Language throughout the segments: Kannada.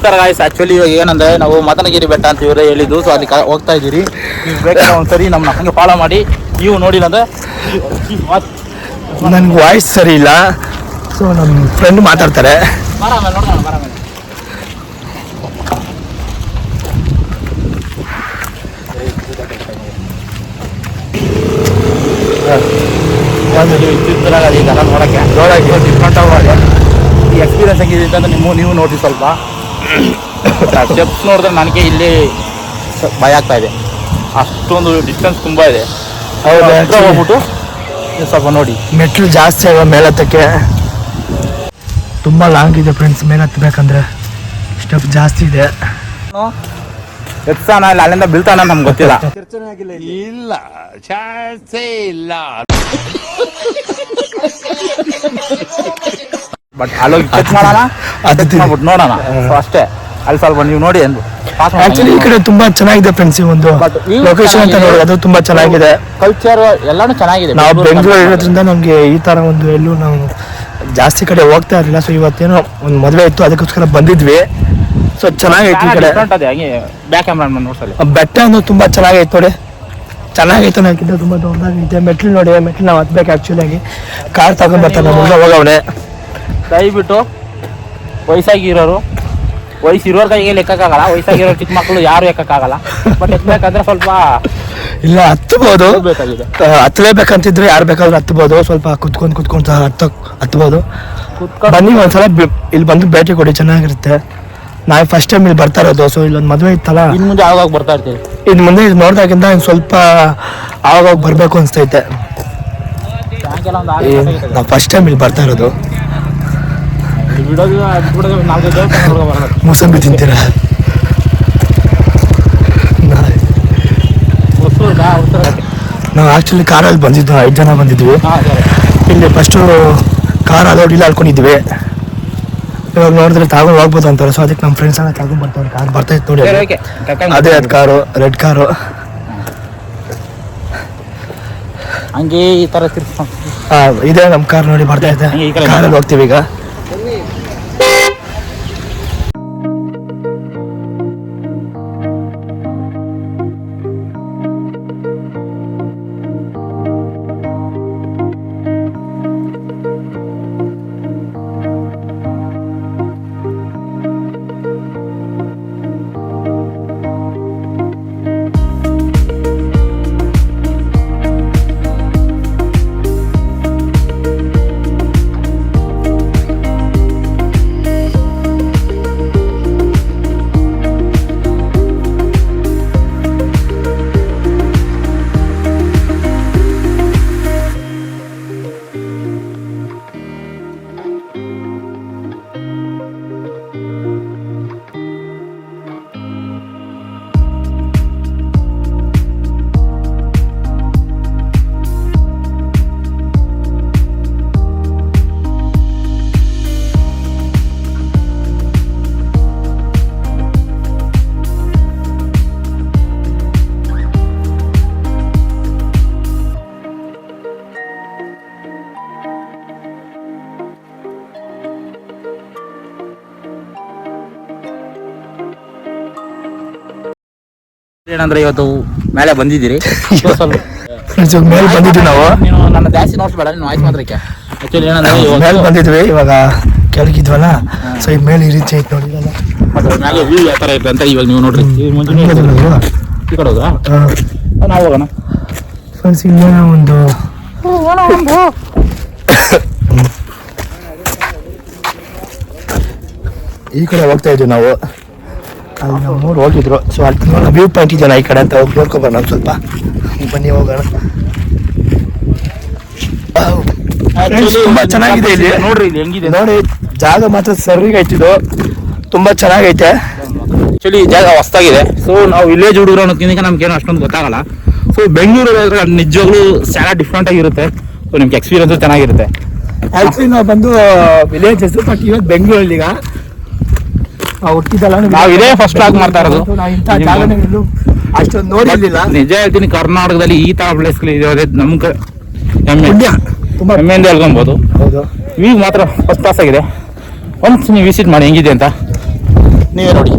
ನಮಸ್ಕಾರ ಗಾಯ್ಸ್. ಆಕ್ಚುಲಿ ಇವಾಗ ಏನಂದ್ರೆ ನಾವು ಮದನಗಿರಿ ಬೆಟ್ಟ ಅಂತ ಇವರೇ ಹೇಳಿದ್ದು. ಸೊ ಅಲ್ಲಿ ಹೋಗ್ತಾ ಇದ್ದೀರಿ. ನೀವು ಬೇಕಾದ್ರೆ ಒಂದ್ಸರಿ ನಮ್ಮನ್ನ ಹಂಗೆ ಫಾಲೋ ಮಾಡಿ. ನೀವು ನೋಡಿಲ್ಲ ಅಂದ್ರೆ ನನ್ಗೆ ವಾಯ್ಸ್ ಸರಿ ಇಲ್ಲ, ಸೊ ನಮ್ಮ ಫ್ರೆಂಡ್ ಮಾತಾಡ್ತಾರೆ. ಇದೆಲ್ಲ ನೋಡೋಕ್ಕೆ ಡಿಫ್ರೆಂಟ್ ಆಗಿ ಈ ಎಕ್ಸ್ಪೀರಿಯನ್ಸ್ ಹೆಂಗಿದೆ ಅಂತ ನೀವು ನೋಡಿ ಸ್ವಲ್ಪ. ಸ್ಟೆಪ್ಸ್ ನೋಡಿದ್ರೆ ನನಗೆ ಇಲ್ಲಿ ಭಯ ಆಗ್ತಾ ಇದೆ. ಅಷ್ಟೊಂದು ಡಿಸ್ಟೆನ್ಸ್ ತುಂಬ ಇದೆ. ಹೌದು, ಹೋಗ್ಬಿಟ್ಟು ಸ್ವಲ್ಪ ನೋಡಿ. ಮೆಟ್ಲು ಜಾಸ್ತಿ ಆಗ ಮೇಲತ್ತಕ್ಕೆ ತುಂಬ ಲಾಂಗ್ ಇದೆ ಫ್ರೆಂಡ್ಸ್. ಮೇಲೆ ಹತ್ತಬೇಕಂದ್ರೆ ಸ್ಟೆಪ್ ಜಾಸ್ತಿ ಇದೆ. ಎತ್ಸಾನ ಇಲ್ಲ ಅಲ್ಲಿಂದ ಬೀಳ್ತಾನ ನಮ್ಗೆ ಗೊತ್ತಿಲ್ಲ. ಇಲ್ಲ ಚಾನ್ಸೇ ಇಲ್ಲ. ಬಟ್ ಅಲ್ಲೋಗಿ ಚೆಕ್ ಮಾಡೋಣ, ಮಾಡ್ಬಿಟ್ಟು ನೋಡೋಣ. ಸೊ ಅಷ್ಟೇ. ಅಲ್ಲಿ ಸ್ವಲ್ಪ ನೀವು ನೋಡಿ ಎಂದು ಆಕ್ಚುಲಿ ಈ ಕಡೆ ತುಂಬಾ ಚೆನ್ನಾಗಿದೆ ಫ್ರೆಂಡ್ಸ್. ಈ ಒಂದು ಲೊಕೇಶನ್ ಅಂತ ನೋಡಿ, ಅದು ತುಂಬಾ ಚೆನ್ನಾಗಿದೆ. ಕಲ್ಚರ್ ಎಲ್ಲಾನು ಚೆನ್ನಾಗಿದೆ. ನಾವು ಬೆಂಗಳೂರು ಇರೋದ್ರಿಂದ ನಮ್ಗೆ ಈ ತರ ಒಂದು ಎಲ್ಲೂ ನಾವು ಜಾಸ್ತಿ ಕಡೆ ಹೋಗ್ತಾ ಇರಲಿಲ್ಲ. ಸೊ ಇವತ್ತೇನೋ ಒಂದು ಮದುವೆ ಇತ್ತು, ಅದಕ್ಕೋಸ್ಕರ ಬಂದಿದ್ವಿ. ಸೊ ಚೆನ್ನಾಗೈತೆ ಈ ಕಡೆ. ಬ್ಯಾಕ್ ಕ್ಯಾಮ್ರಾ ನೋಡ್ಸಲಿ. ಬೆಟ್ಟ ಅಂದ್ರೆ ತುಂಬಾ ಚೆನ್ನಾಗೈತೆ ನೋಡಿ. ಚೆನ್ನಾಗೈತೆ ಅನ್ನೋಕ್ಕಿಂತ ತುಂಬಾ ದೊಡ್ಡದಾಗೈತೆ. ಮೆಟ್ಲು ನೋಡಿ, ಮೆಟ್ಲು ನಾವು ಹತ್ಬೇಕು. ಆಕ್ಚುಲಿ ಆಗಿ ಕಾರ್ ತಗೊಂಡ್ ಬರ್ತಾರೆ ನಮ್ಮ ಹೋಗವನೆ. ದಯವಿಟ್ಟು ವಯಸ್ಸಾಗಿರೋರು, ವಯಸ್ಸಿರೋರ್ ಕೈಗೆ ಲೆಕ್ಕಕ್ಕಾಗಲ್ಲ. ವಯಸ್ಸಾಗಿರೋರು ಚಿಕ್ಕ ಮಕ್ಕಳು ಯಾರು ಎಕ್ಕಾಗಲ್ಲ. ಬಟ್ ಎಕ್ಬೇಕಂದ್ರೆ ಸ್ವಲ್ಪ ಇಲ್ಲ ಹತ್ಬೋದು, ಹತ್ತಲೇಬೇಕಂತಿದ್ರೆ ಯಾರು ಬೇಕಾದ್ರೂ ಹತ್ಬೋದು. ಸ್ವಲ್ಪ ಕುತ್ಕೊಂಡು ಹತ್ಬೋದು. ಬನ್ನಿ ಒಂದ್ಸಲ ಇಲ್ಲಿ ಬಂದು ಭೇಟಿ ಕೊಡಿ, ಚೆನ್ನಾಗಿರುತ್ತೆ. ನಾವು ಫಸ್ಟ್ ಟೈಮ್ ಇಲ್ಲಿ ಬರ್ತಾ ಇರೋದು. ಸೊ ಇಲ್ಲೊಂದು ಮದುವೆ ಇತ್ತಲ್ಲ, ಇನ್ನು ಮುಂದೆ ಆವಾಗ ಬರ್ತಾ ಇರ್ತೀವಿ. ಇನ್ನು ಮುಂದೆ ಇದು ನೋಡ್ದಾಗಿಂದ ಸ್ವಲ್ಪ ಆವಾಗ ಬರ್ಬೇಕು ಅನ್ಸ್ತೈತೆ. ನಾವು ಫಸ್ಟ್ ಟೈಮ್ ಇಲ್ಲಿ ಬರ್ತಾ ಇರೋದು. ಮೂಸಂಬಿ ತಿಂತೀರಾ? ನಾವು ಆಕ್ಚುಲಿ ಕಾರಲ್ಲಿ ಬಂದಿದ್ದು, 5 ಜನ ಬಂದಿದ್ವಿ. ಇಲ್ಲಿ ಫಸ್ಟು ಕಾರ್ ಅಲೋಡ್ ಇಲ್ಲ ಅನ್ಕೊಂಡಿದ್ವಿ. ಇವಾಗ ನೋಡಿದ್ರೆ ತಗೊಂಡು ಹೋಗ್ಬೋದು ಅಂತಾರೆ. ಸೊ ಅದಕ್ಕೆ ನಮ್ಮ ಫ್ರೆಂಡ್ಸ್ ಎಲ್ಲ ತಗೊಂಡ್ ಬರ್ತಾರೆ. ಕಾರ್ ಬರ್ತಾ ಇತ್ತು ನೋಡಿ, ಅದೇ ಅದು ಕಾರು, ರೆಡ್ ಕಾರು. ಹಂಗೆ ಈ ತರ ಇದೇ ನಮ್ಮ ಕಾರ್ ನೋಡಿ ಬರ್ತಾ ಇದೆ. ಕಾರಲ್ಲಿ ಹೋಗ್ತೀವಿ ಈಗ. ಏನಂದ್ರೆ ಇವತ್ತು ಮೇಲೆ ಬಂದಿದ್ದೀರಿ. ಮೇಲೆ ಬಂದಿದ್ವಿ ನಾವು. ನೀನು ನನ್ನ ಜಾಸ್ತಿ ನೋಡ್ಸ್ಬೇಡ, ನೀನು ವಾಯ್ಸ್ ಮಾತ್ರಕ್ಕೆ. ಆಕ್ಚುಲಿ ಏನಂದ್ರೆ ಮೇಲೆ ಬಂದಿದ್ವಿ, ಇವಾಗ ಕೆಳಗಿದ್ವಲ್ಲ. ಸೊ ಈ ಮೇಲೆ ಈ ರೀತಿ ಐತೆ ನೋಡಿ. ಮೇಲೆ ವ್ಯೂ ಯಾವ ತರ ಐತೆ ಅಂತ ಇವಾಗ ನೀವು ನೋಡ್ರಿ. ಈ ಕಡೆ ಹೋದ್ರಾ? ನಾವು ಹೋಗೋಣ ಫ್ರೆಂಡ್ಸ್. ಇನ್ನೇನೋ ಒಂದು ಈ ಕಡೆ ಹೋಗ್ತಾ ಇದ್ವಿ ನಾವು. ಅಲ್ಲಿ ನಾವು ನೋಡಿ ಹೋಗಿದ್ರು. ಸೊ ಅಲ್ಲಿ ವ್ಯೂ ಪಾಯಿಂಟ್ ಇದೆಯಲ್ಲ ಈ ಕಡೆ ಅಂತ ಹೋಗಿ ನೋಡ್ಕೊಬರೋಣ ಸ್ವಲ್ಪ. ಬನ್ನಿ ಹೋಗೋಣ. ತುಂಬಾ ಚೆನ್ನಾಗಿದೆ ಇಲ್ಲಿ ನೋಡ್ರಿ. ಇಲ್ಲಿ ಹೆಂಗಿದೆ ನೋಡಿ, ಜಾಗ ಮಾತ್ರ ಸರಿಗೈತಿದು, ತುಂಬಾ ಚೆನ್ನಾಗೈತೆ. ಆಕ್ಚುಲಿ ಜಾಗ ಹೊಸ್ತಾಗಿದೆ. ಸೊ ನಾವು ವಿಲೇಜ್ ಹುಡುಗರು ಅನ್ನೋದಕ್ಕಿಂತ ನಮ್ಗೇನು ಅಷ್ಟೊಂದು ಗೊತ್ತಾಗಲ್ಲ. ಸೊ ಬೆಂಗಳೂರು ನಿಜವಾಗ್ಲೂ చాలా ಡಿಫ್ರೆಂಟ್ ಆಗಿರುತ್ತೆ. ಸೊ ನಿಮ್ಗೆ ಎಕ್ಸ್ಪೀರಿಯನ್ಸ್ ಚೆನ್ನಾಗಿರುತ್ತೆ. ಆಕ್ಚುಲಿ ನಾವು ಬಂದು ವಿಲೇಜಸ್, ಬಟ್ ಇವತ್ತು ಬೆಂಗಳೂರಲ್ಲಿ ಈಗ ಹುಟ್ಟಿದಲ್ಲ ನಾವು ಇದೇ ಫಸ್ಟ್ ಆಗಿ ಮಾಡ್ತಾ ಇರೋದು. ಅಷ್ಟೊಂದು ನೋಡಿರ್ಲಿಲ್ಲ. ನಿಜ ಹೇಳ್ತೀನಿ, ಕರ್ನಾಟಕದಲ್ಲಿ ಈ ತರ ಪ್ಲೇಸ್ ಇರೋದೇ ನಮ್ಗೆ ಹೆಮ್ಮೆಯಿಂದ ಹೇಳ್ಕೊಬಹುದು. ಹೌದು, ವ್ಯೂ ಮಾತ್ರ ಫಸ್ಟ್ ಕ್ಲಾಸ್ ಆಗಿದೆ. ಒಂದ್ಸಲ ನೀವು ವಿಸಿಟ್ ಮಾಡಿ ಹೆಂಗಿದೆ ಅಂತ. ನೀವೇ ನೋಡಿ.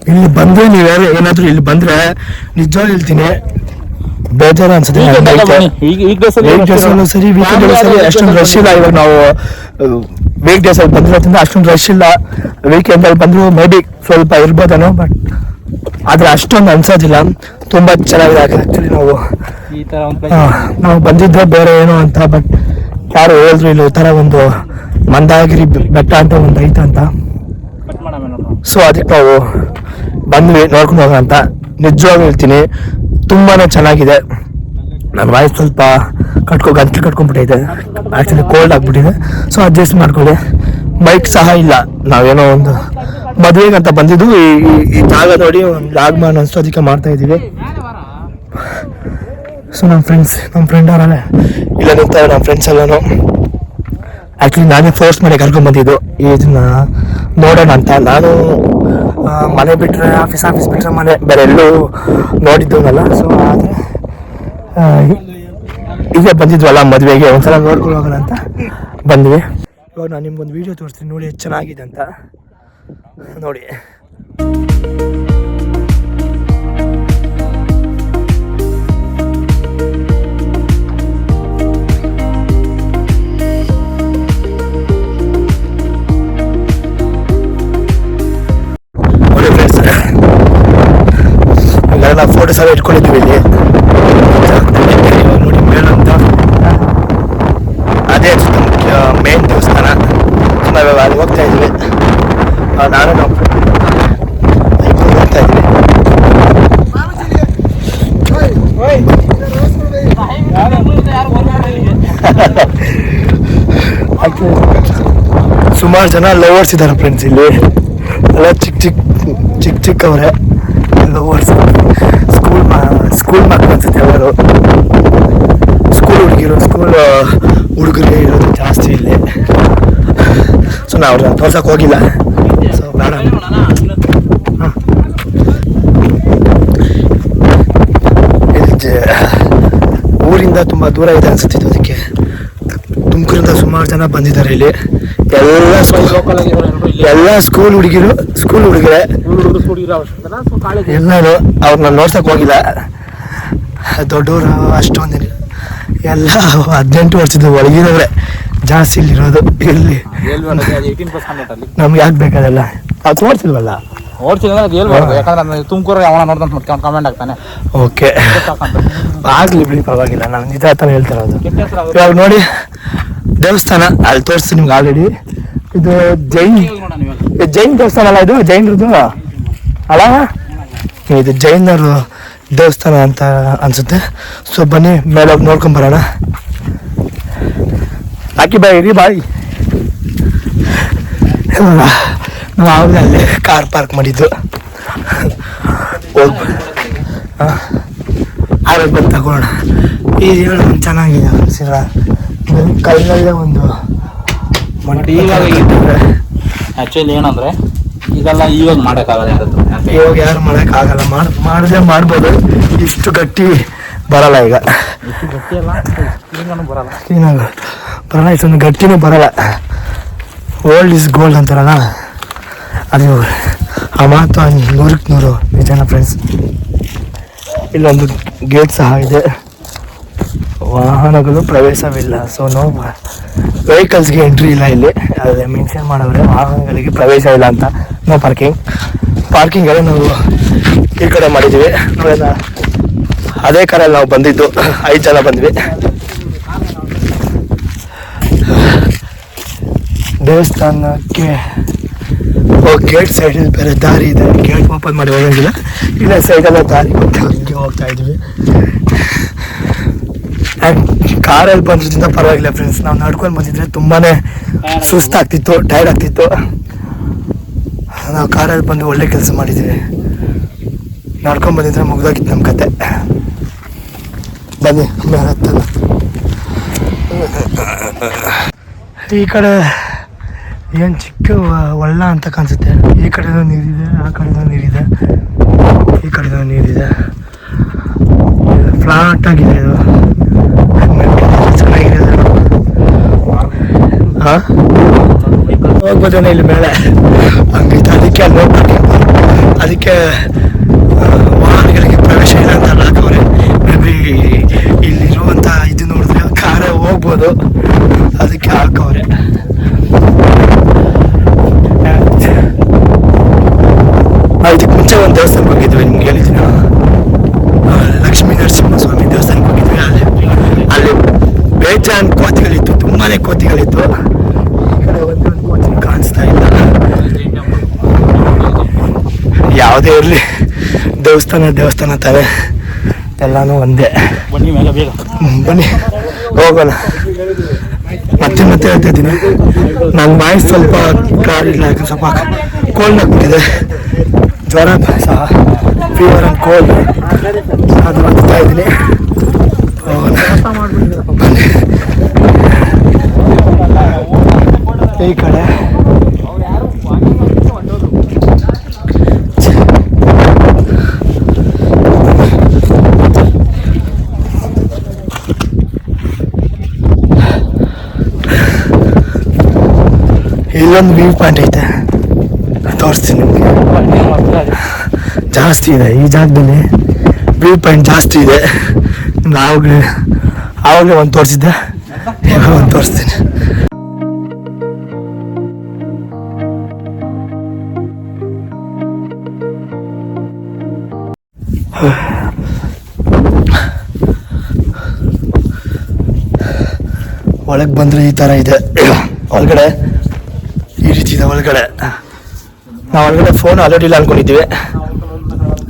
ಇಲ್ಲಿ ಬಂದ್ರೆ ನೀವ್ಯಾರು ಏನಾದ್ರು ಇಲ್ಲಿ ಬಂದ್ರೆ ನಿಜವಾಗ್ಲೂ ಹೇಳ್ತೀನಿ ಬೇಜಾರು ಅನ್ಸುತ್ತೆ. ಸರಿ ವೀಕೆಂಡ್ ಸರಿ ಅಷ್ಟೊಂದು ರಶ್ ಇಲ್ಲ. ಇವಾಗ ನಾವು ವೀಕ್ ಡೇಸ್ ಅಲ್ಲಿ ಬಂದಿರೋದ್ರಿಂದ ಅಷ್ಟೊಂದು ರಶ್ ಇಲ್ಲ. ವೀಕೆಂಡ್ ಅಲ್ಲಿ ಬಂದ್ರು ಮೇ ಬಿ ಸ್ವಲ್ಪ ಇರ್ಬೋದೇನೋ, ಬಟ್ ಆದ್ರೆ ಅಷ್ಟೊಂದು ಅನ್ಸೋದಿಲ್ಲ. ತುಂಬಾ ಚೆನ್ನಾಗಿದೆ. ಆಕ್ಚುಲಿ ನಾವು ಬಂದಿದ್ದೆ ಬೇರೆ ಏನೋ ಅಂತ, ಬಟ್ ಯಾರು ಹೇಳಿದ್ರು ಇಲ್ಲಿ ಈ ತರ ಒಂದು ಮಂದಾಗಿರಿ ಬೆಟ್ಟ ಅಂತ ಒಂದು ಐತೆ ಅಂತ. ಸೊ ಅದಕ್ಕೆ ನಾವು ಬಂದ್ವಿ ನೋಡ್ಕೊಂಡು ಹೋಗೋಣ ಅಂತ. ನಿಜವಾಗ್ಲೂ ಹೇಳ್ತೀನಿ ತುಂಬಾನೇ ಚೆನ್ನಾಗಿದೆ. ನನ್ನ ವಾಯ್ಸ್ ಸ್ವಲ್ಪ ಗಂಟಲು ಕಟ್ಕೊಂಡ್ಬಿಟ್ಟೈತೆ, ಆಕ್ಚುಲಿ ಕೋಲ್ಡ್ ಆಗ್ಬಿಟ್ಟಿದೆ. ಸೊ ಅಡ್ಜಸ್ಟ್ ಮಾಡ್ಕೊಳ್ಳಿ. ಬೈಕ್ ಸಹ ಇಲ್ಲ. ನಾವೇನೋ ಒಂದು ಮದುವೆಗೆ ಅಂತ ಬಂದಿದ್ದು ಈ ಜಾಗ ನೋಡಿ ಒಂದು ಲಾಗ್ಮಾನ್ ಅನ್ಸೋದಕ್ಕೆ ಮಾಡ್ತಾ ಇದ್ದೀವಿ. ಸೊ ನಮ್ಮ ಫ್ರೆಂಡ್ ಅವರಲ್ಲೇ ಇಲ್ಲ ನಿಂತಾರೆ. ನಮ್ಮ ಫ್ರೆಂಡ್ಸ್ ಎಲ್ಲಾನು ಆಕ್ಚುಲಿ ನಾನೇ ಫೋರ್ಸ್ ಮಾಡಿ ಕರ್ಕೊಂಡ್ ಬಂದಿದ್ದು ಇದನ್ನ ನೋಡೋಣ ಅಂತ. ನಾನು ಮನೆ ಬಿಟ್ಟರೆ ಆಫೀಸ್ ಬಿಟ್ಟರೆ ಮನೆ ಬೇರೆ ಎಲ್ಲೂ ನೋಡಿದ್ದವನಲ್ಲ. ಸೊ ಆದರೆ ಇಲ್ಲೇ ಬಂದಿದ್ವಲ್ಲ ಮದುವೆಗೆ, ಒಂದ್ಸಲ ನೋಡ್ಕೊಂಡು ಹೋಗೋಣ ಅಂತ ಬಂದ್ವಿ. ಇವಾಗ ನಾನು ನಿಮ್ಗೊಂದು ವೀಡಿಯೋ ತೋರಿಸ್ತೀನಿ ನೋಡಿ, ಎಷ್ಟು ಚೆನ್ನಾಗಿದೆ ಅಂತ ನೋಡಿ. ನಾವು ಫೋಟೋಸ್ ಎಲ್ಲ ಇಟ್ಕೊಂಡಿದ್ವಿ ಇಲ್ಲಿ ನೋಡಿ. ಮೇಲಂತ ಅದೇ ಮೇನ್ ದೇವಸ್ಥಾನ. ನಾವಿವಾಗ ಅಲ್ಲಿ ಹೋಗ್ತಾ ಇದ್ವಿ. ನಾನು ನಾವು ಹೋಗ್ತಾ ಇದ್ವಿ. ಸುಮಾರು ಜನ ಲವರ್ಸ್ ಇದ್ದಾರೆ ಫ್ರೆಂಡ್ಸ್ ಇಲ್ಲಿ ಎಲ್ಲ. ಚಿಕ್ಕವರೇ ಲವರ್ಸ್. ಸ್ಕೂಲ್ ಮಕ್ಕಳು ಅನ್ಸುತ್ತೆ ಅವರು. ಸ್ಕೂಲ್ ಹುಡುಗರೇ ಇರೋದು ಜಾಸ್ತಿ ಇಲ್ಲಿ. ಸೊ ನಾವು ಅವ್ರನ್ನ ತೋರ್ಸಕ್ಕೆ ಹೋಗಿಲ್ಲ. ಸೊ ಬೇಡ. ಊರಿಂದ ತುಂಬ ದೂರ ಇದೆ ಅನ್ಸುತ್ತಿತ್ತು, ಅದಕ್ಕೆ ತುಮಕೂರಿಂದ ಸುಮಾರು ಜನ ಬಂದಿದ್ದಾರೆ ಇಲ್ಲಿ. ಎಲ್ಲ ಸ್ಕೂಲ್ ಹುಡುಗರೇ ಎಲ್ಲರೂ. ಅವ್ರನ್ನ ನೋಡ್ಸಕ್ ಹೋಗಿಲ್ಲ. ದೊಡ್ಡವರು ಅಷ್ಟೊಂದಿನ ಎಲ್ಲ 18 ವರ್ಷದ ಒಳಗಿರೋರೆ ಜಾಸ್ತಿ ಇಲ್ಲಿರೋದು. ಇಲ್ಲಿ ನಮ್ಗೆ ಯಾಕೆ ಬೇಕಾದಲ್ಲ ಅದು ತೋರಿಸಿಲ್ವಲ್ಲ. ತುಮಕೂರು ಅವನ ನೋಡ್ದಂತ ಕಮೆಂಟ್ ಆಗ್ತಾನೆ. ಓಕೆ ಆಗ್ಲಿ ಬಿಡಿ, ಪರವಾಗಿಲ್ಲ. ನಾನು ನಿಜ ತಾನೇ ಹೇಳ್ತಿರೋದು. ಇವಾಗ ನೋಡಿ ದೇವಸ್ಥಾನ ಅಲ್ಲಿ ತೋರಿಸ್ತೀನಿ ನಿಮ್ಗೆ ಆಲ್ರೆಡಿ. ಇದು ಜೈನ್ ದೇವಸ್ಥಾನ ಅಲ್ಲ, ಇದು ಜೈನರದು ಅಲ್ಲ, ಇದು ಜೈನರು ದೇವಸ್ಥಾನ ಅಂತ ಅನ್ಸುತ್ತೆ. ಸೊ ಬನ್ನಿ ಮೇಲೆ ಹೋಗಿ ನೋಡ್ಕೊಂಡ್ ಬರೋಣ. ಹಾಕಿ ಬಾಯಿ ಬಾಯಿ. ನಾವು ಆವಾಗ ಅಲ್ಲಿ ಕಾರ್ ಪಾರ್ಕ್ ಮಾಡಿದ್ದು. ಆಮೇಲೆ ಬಂದು ತಗೊಳ್ಳೋಣ. ಈ ಚೆನ್ನಾಗಿದೆ ಅನ್ಸಿರ. ಕಲ್ಲಲ್ಲೇ ಒಂದು ಆಕ್ಚುಲಿ ಏನಂದ್ರೆ ಇದೆಲ್ಲ ಇವಾಗ ಮಾಡೋಕ್ಕಾಗಲ್ಲ. ಇವಾಗ ಯಾರು ಮಾಡೋಕ್ಕಾಗಲ್ಲ. ಮಾಡಿದ್ರೆ ಮಾಡ್ಬೋದು. ಇಷ್ಟು ಗಟ್ಟಿ ಬರಲ್ಲ ಈಗ. ಬರಲ್ಲ, ಇಷ್ಟೊಂದು ಗಟ್ಟಿನೂ ಬರಲ್ಲ. ಓಲ್ಡ್ ಇಸ್ ಗೋಲ್ಡ್ ಅಂತಾರಲ್ಲ, ಅದು ಆ ಮಾತು 100ಕ್ಕೆ 100 ನಿಜಾನ ಫ್ರೆಂಡ್ಸ್. ಇಲ್ಲೊಂದು ಗೇಟ್ ಸಹ ಇದೆ. ವಾಹನಗಳು ಪ್ರವೇಶವಿಲ್ಲ. ಸೊ ನೋ ವೆಹಿಕಲ್ಸ್ಗೆ ಎಂಟ್ರಿ ಇಲ್ಲ ಇಲ್ಲಿ. ಅದೇ ಮೆನ್ಷನ್ ಮಾಡವ್ರೆ, ವಾಹನಗಳಿಗೆ ಪ್ರವೇಶ ಇಲ್ಲ ಅಂತ. ನೋ ಪಾರ್ಕಿಂಗ್ ಎಲ್ಲ ನಾವು ಈ ಕಡೆ ಮಾಡಿದ್ದೀವಿ. ಅದೇ ಕಾರಲ್ಲಿ ನಾವು ಬಂದಿದ್ದು 5 ಜನ ಬಂದ್ವಿ. ದೇವಸ್ಥಾನಕ್ಕೆ ಗೇಟ್ ಸೈಡಲ್ಲಿ ಬೇರೆ ದಾರಿ ಇದೆ. ಗೇಟ್ ಓಪನ್ ಮಾಡಿ ಹೋಗಂಗಿಲ್ಲ. ಇಲ್ಲ ಸೈಡೆಲ್ಲ ದಾರಿ ಹಿಂಗೆ ಹೋಗ್ತಾ ಇದ್ವಿ. ಕಾರಲ್ಲಿ ಬಂದ್ರಿಂದ ಪರವಾಗಿಲ್ಲ ಫ್ರೆಂಡ್ಸ್. ನಾವು ನಡ್ಕೊಂಡು ಬಂದಿದ್ರೆ ತುಂಬಾನೇ ಸುಸ್ತಾಗ್ತಿತ್ತು, ಟೈರ್ಡ್ ಆಗ್ತಿತ್ತು. ನಾವು ಕಾರಲ್ಲಿ ಬಂದು ಒಳ್ಳೆ ಕೆಲಸ ಮಾಡಿದ್ದೀವಿ. ನಡ್ಕೊಂಡು ಬಂದಿದ್ರೆ ಮುಗ್ದೋಗಿತ್ತು ನಮ್ಮ ಕತೆ. ಬನ್ನಿ ಮೇಲೆ ಹತ್ತಲ್ಲ. ಈ ಕಡೆ ಏನು ಚಿಕ್ಕ ಹೊಳ್ಳ ಅಂತ ಕಾಣಿಸುತ್ತೆ. ಈ ಕಡೆನೂ ನೀರಿದೆ, ಆ ಕಡೆನೂ ನೀರಿದೆ, ಈ ಕಡೆನೂ ನೀರಿದೆ. ಫ್ಲಾಟ್ ಆಗಿದೆ ಇದು. ಹಾಂ ಹೋಗ್ಬೋದೇನೋ ಇಲ್ಲಿ ಮೇಲೆ ಹಂಗೈತೆ. ಅದಕ್ಕೆ ಅಲ್ಲಿ ಹೋಗ್ಬೇಕು. ಅದಕ್ಕೆ ವಾಹನಗಳಿಗೆ ಪ್ರವೇಶ ಇಲ್ಲ ಅಂತ ಹಾಕವ್ರೆ. ಮೇ ಬಿ ಇಲ್ಲಿರುವಂಥ ಇದು ನೋಡಿದ್ರೆ ಕಾರೇ ಹೋಗ್ಬೋದು, ಅದಕ್ಕೆ ಹಾಕವ್ರೆ. ಇದಕ್ಕೆ ಮುಂಚೆ ಒಂದು ದೇವಸ್ಥಾನಕ್ಕೆ ಹೋಗಿದ್ವಿ, ನಿಮ್ಗೆ ಹೇಳಿದ್ದೀನಿ. ಲಕ್ಷ್ಮೀ ನರಸಿಂಹಸ್ವಾಮಿ ದೇವಸ್ಥಾನಕ್ಕೆ ಹೋಗಿದ್ವಿ. ಅಲ್ಲಿ ಬೇಜಾನ್ ಕೋತಿಗಳಿತ್ತು, ತುಂಬಾ ಕೋತಿಗಳಿತ್ತು. ಈ ಕಡೆ ಒಂದು ಕೋತಿ ಕಾಣಿಸ್ತಾ ಇಲ್ಲ. ಯಾವುದೇ ಇರಲಿ ದೇವಸ್ಥಾನ ತಾನೆ, ಎಲ್ಲಾನು ಒಂದೇ. ಬನ್ನಿ ಮೇಲೆ ಬೇಗ ಬನ್ನಿ ಹೋಗೋಣ. ಮತ್ತೆ ಹೇಳ್ತಾ ಇದ್ದೀನಿ, ನನ್ನ ವಾಯ್ಸ್ ಸ್ವಲ್ಪ ಕ್ಲಾರಿಲ್ಲ, ಯಾಕಂದ್ರೆ ಸ್ವಲ್ಪ ಕೋಲ್ಡ್ ಆಗ್ಬಿಟ್ಟಿದೆ. ಜ್ವರ ಸಹ, ಫೀವರ್ ಆ್ಯಂಡ್ ಕೋಲ್ಡ್ ಅದು ಬರ್ತಾ ಇದ್ದೀನಿ. ಹೋಗೋಣ ಬನ್ನಿ. ಈ ಕಡೆ ಇಲ್ಲೊಂದು ವ್ಯೂ ಪಾಯಿಂಟ್ ಐತೆ, ತೋರಿಸ್ತೀನಿ ನಿಮಗೆ. ಜಾಸ್ತಿ ಇದೆ ಈ ಜಾಗದಲ್ಲಿ, ವ್ಯೂ ಪಾಯಿಂಟ್ ಜಾಸ್ತಿ ಇದೆ. ನಿಮ್ಗೆ ಆವಾಗಲೇ ಒಂದು ತೋರಿಸಿದ್ದೆ, ಇವಾಗ ಒಂದು ತೋರಿಸ್ತೀನಿ. ಒಳಗೆ ಬಂದರೆ ಈ ಥರ ಇದೆ. ಒಳಗಡೆ ಈ ರೀತಿ ಇದೆ. ಒಳಗಡೆ ನಾವು ಒಳಗಡೆ ಫೋನ್ ಆಲ್ರೆಡಿ ಇಲ್ಲ ಅನ್ಕೊಂಡಿದ್ದೀವಿ.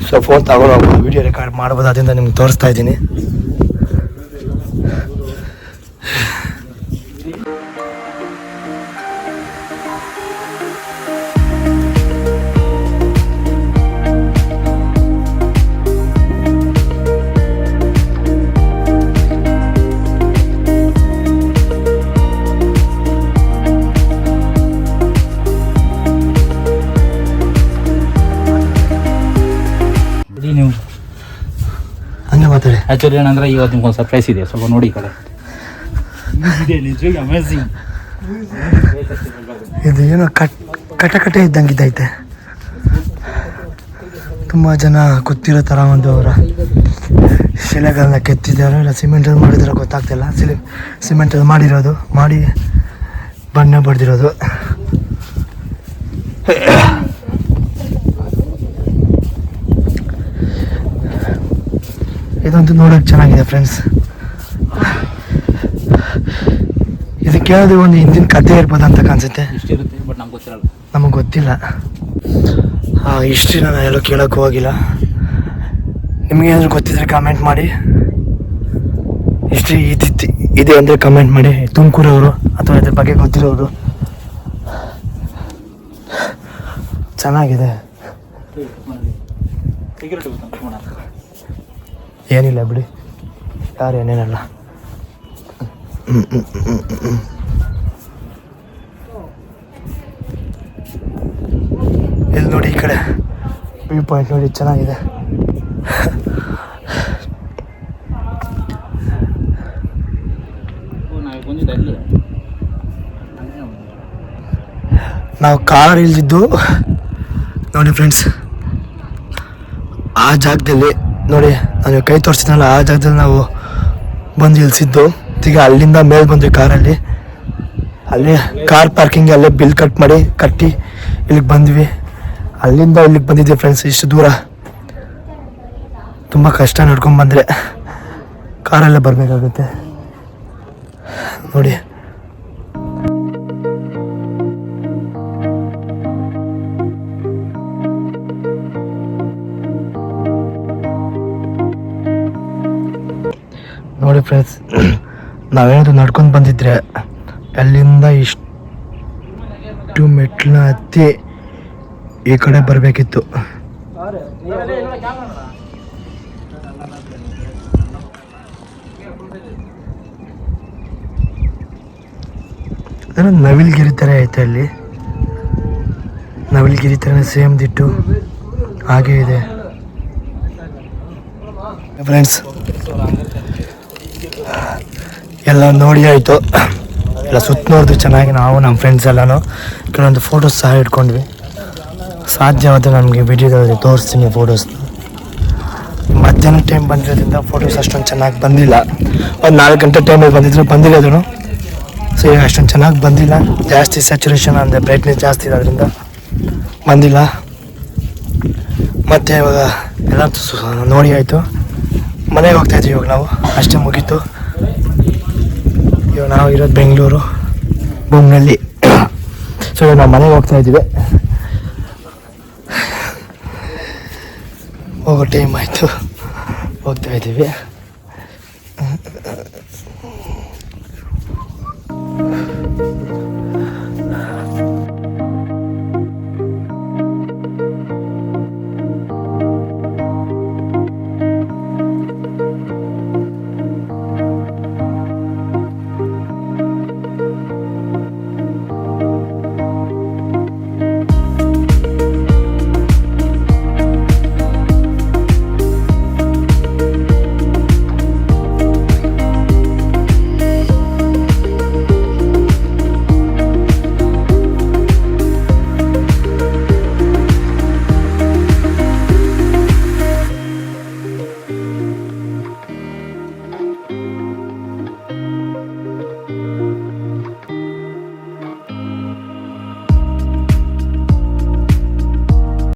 ಸೊ ಫೋನ್ ತಗೊಂಡು ಹೋಗ್ಬೋದು, ವಿಡಿಯೋ ರೆಕಾರ್ಡ್ ಮಾಡ್ಬೋದು. ಅದರಿಂದ ನಿಮ್ಗೆ ತೋರಿಸ್ತಾ ಇದ್ದೀನಿ. ನೀವು ಹಂಗೆ ಮಾತಾಡಿ. ಆ್ಯಕ್ಚುಲಿ ಏನಂದ್ರೆ ಇವತ್ತು ನಿಮ್ಗೊಂದು ಸರ್ಪ್ರೈಸ್ ಇದೆ, ಸ್ವಲ್ಪ ನೋಡಿ ಈ ಕಡೆ. ಅಮೇಝಿಂಗ್. ಇದು ಏನೋ ಕಟಕಟೆ ಇದ್ದಂಗಿದ್ದೈತೆ. ತುಂಬ ಜನ ಗೊತ್ತಿರೋ ಥರ ಒಂದು ಅವರ ಶಿಲೆಗಳನ್ನ ಕೆತ್ತಿದ್ದಾರೆ, ಇಲ್ಲ ಸಿಮೆಂಟಲ್ಲಿ ಮಾಡಿದ್ರೆ ಗೊತ್ತಾಗ್ತಿಲ್ಲ. ಸಿಮೆಂಟಲ್ಲಿ ಮಾಡಿರೋದು, ಮಾಡಿ ಬಣ್ಣ ಬಡ್ದಿರೋದು. ಇದಂತೂ ನೋಡೋಕೆ ಚೆನ್ನಾಗಿದೆ ಫ್ರೆಂಡ್ಸ್. ಇದಕ್ಕೆ ಯಾವುದೇ ಒಂದು ಹಿಂದಿನ ಕಥೆ ಇರ್ಬೋದು ಅಂತ ಕಾಣಿಸುತ್ತೆ. ಇಷ್ಟಿರುತ್ತೆ, ಬಟ್ ನಮ್ಗೆ ಗೊತ್ತಿರಲ್ಲ. ನಮಗೆ ಗೊತ್ತಿಲ್ಲ. ಹಿಸ್ಟ್ರಿ ನಾನು ಎಲ್ಲೋ ಕೇಳೋಕ್ಕೂ ಹೋಗಿಲ್ಲ. ನಿಮಗೆ ಏನಾದರೂ ಗೊತ್ತಿದ್ರೆ ಕಮೆಂಟ್ ಮಾಡಿ. ಹಿಸ್ಟ್ರಿ ಇದೆ ಅಂದರೆ ಕಮೆಂಟ್ ಮಾಡಿ. ತುಮಕೂರವರು ಅಥವಾ ಇದ್ರ ಬಗ್ಗೆ ಗೊತ್ತಿರೋರು. ಚೆನ್ನಾಗಿದೆ. ಏನಿಲ್ಲ ಬಿಡಿ, ಯಾರು ಏನೇನಲ್ಲ. ಇಲ್ಲಿ ನೋಡಿ, ಈ ಕಡೆ ವ್ಯೂ ಪಾಯಿಂಟ್ ನೋಡಿ, ಚೆನ್ನಾಗಿದೆ. ನಾವು ಕಾರ್ ಇಲ್ದಿದ್ದು ನೋಡಿ ಫ್ರೆಂಡ್ಸ್, ಆ ಜಾಗದಲ್ಲಿ ನೋಡಿ, ನಾನು ಕೈ ತೋರಿಸಿದ್ನಲ್ಲ, ಆ ಜಾಗದಲ್ಲಿ ನಾವು ಬಂದು ಇಳಿಸಿದ್ದು. ಈಗ ಅಲ್ಲಿಂದ ಮೇಲೆ ಬಂದ್ವಿ ಕಾರಲ್ಲಿ. ಅಲ್ಲೇ ಕಾರ್ ಪಾರ್ಕಿಂಗ್ ಅಲ್ಲೇ ಬಿಲ್ ಕಟ್ಟಿ ಇಲ್ಲಿಗೆ ಬಂದ್ವಿ. ಅಲ್ಲಿಂದ ಇಲ್ಲಿಗೆ ಬಂದಿದ್ದೆ ಫ್ರೆಂಡ್ಸ್. ಇಷ್ಟು ದೂರ ತುಂಬ ಕಷ್ಟ ನಡ್ಕೊಂಡ್ಬಂದರೆ, ಕಾರಲ್ಲೇ ಬರಬೇಕಾಗುತ್ತೆ ನೋಡಿ. ನೋಡಿ ಫ್ರೆಂಡ್ಸ್, ನಾವೇನಾದ್ರು ನಡ್ಕೊಂಡು ಬಂದಿದ್ರೆ ಅಲ್ಲಿಂದ ಇಷ್ಟು ಮೆಟ್ಲನ್ನ ಹತ್ತಿ ಈ ಕಡೆ ಬರಬೇಕಿತ್ತು. ನವಿಲ್ಗಿರಿ ಥರ ಐತೆ ಅಲ್ಲಿ. ನವಿಲ್ಗಿರಿ ಥರ ಸೇಮ್ ದಿಟ್ಟು ಹಾಗೆ ಇದೆ ಫ್ರೆಂಡ್ಸ್. ಎಲ್ಲ ನೋಡಿ ಆಯಿತು. ಎಲ್ಲ ಸುತ್ತ ನೋಡಿದ್ವಿ ಚೆನ್ನಾಗಿ. ನಾವು ನಮ್ಮ ಫ್ರೆಂಡ್ಸ್ ಎಲ್ಲನೂ ಕೆಲವೊಂದು ಫೋಟೋಸ್ ಸಹ ಇಟ್ಕೊಂಡ್ವಿ. ಸಾಧ್ಯವಾದರೆ ನಮಗೆ ವಿಡಿಯೋದಲ್ಲಿ ತೋರಿಸ್ತೀನಿ ಫೋಟೋಸ್ನ. ಮಧ್ಯಾಹ್ನ ಟೈಮ್ ಬಂದಿರೋದ್ರಿಂದ ಫೋಟೋಸ್ ಅಷ್ಟೊಂದು ಚೆನ್ನಾಗಿ ಬಂದಿಲ್ಲ. ಒಂದು 4 ಗಂಟೆ ಟೈಮಲ್ಲಿ ಬಂದಿಲ್ಲ ಅದನ್ನು. ಸೊ ಈಗ ಅಷ್ಟೊಂದು ಚೆನ್ನಾಗಿ ಬಂದಿಲ್ಲ. ಜಾಸ್ತಿ ಸ್ಯಾಚುರೇಷನ್ ಅಂದರೆ ಬ್ರೈಟ್ನೆಸ್ ಜಾಸ್ತಿ ಇದೆ, ಅದರಿಂದ ಬಂದಿಲ್ಲ. ಮತ್ತು ಇವಾಗ ಎಲ್ಲ ನೋಡಿ ಆಯಿತು, ಮನೆಗೆ ಹೋಗ್ತಾಯಿದ್ವಿ ಇವಾಗ ನಾವು. ಅಷ್ಟೇ ಮುಗೀತು. ಇವಾಗ ನಾವು ಇರೋದು ಬೆಂಗಳೂರು ಬೊಮ್ಮನಹಳ್ಳಿ. ಸೊ ಇವಾಗ ನಾವು ಮನೆಗೆ ಹೋಗ್ತಾಯಿದ್ದೀವಿ. ಹೋಗೋ ಟೈಮ್ ಆಯಿತು, ಹೋಗ್ತಾಯಿದ್ದೀವಿ.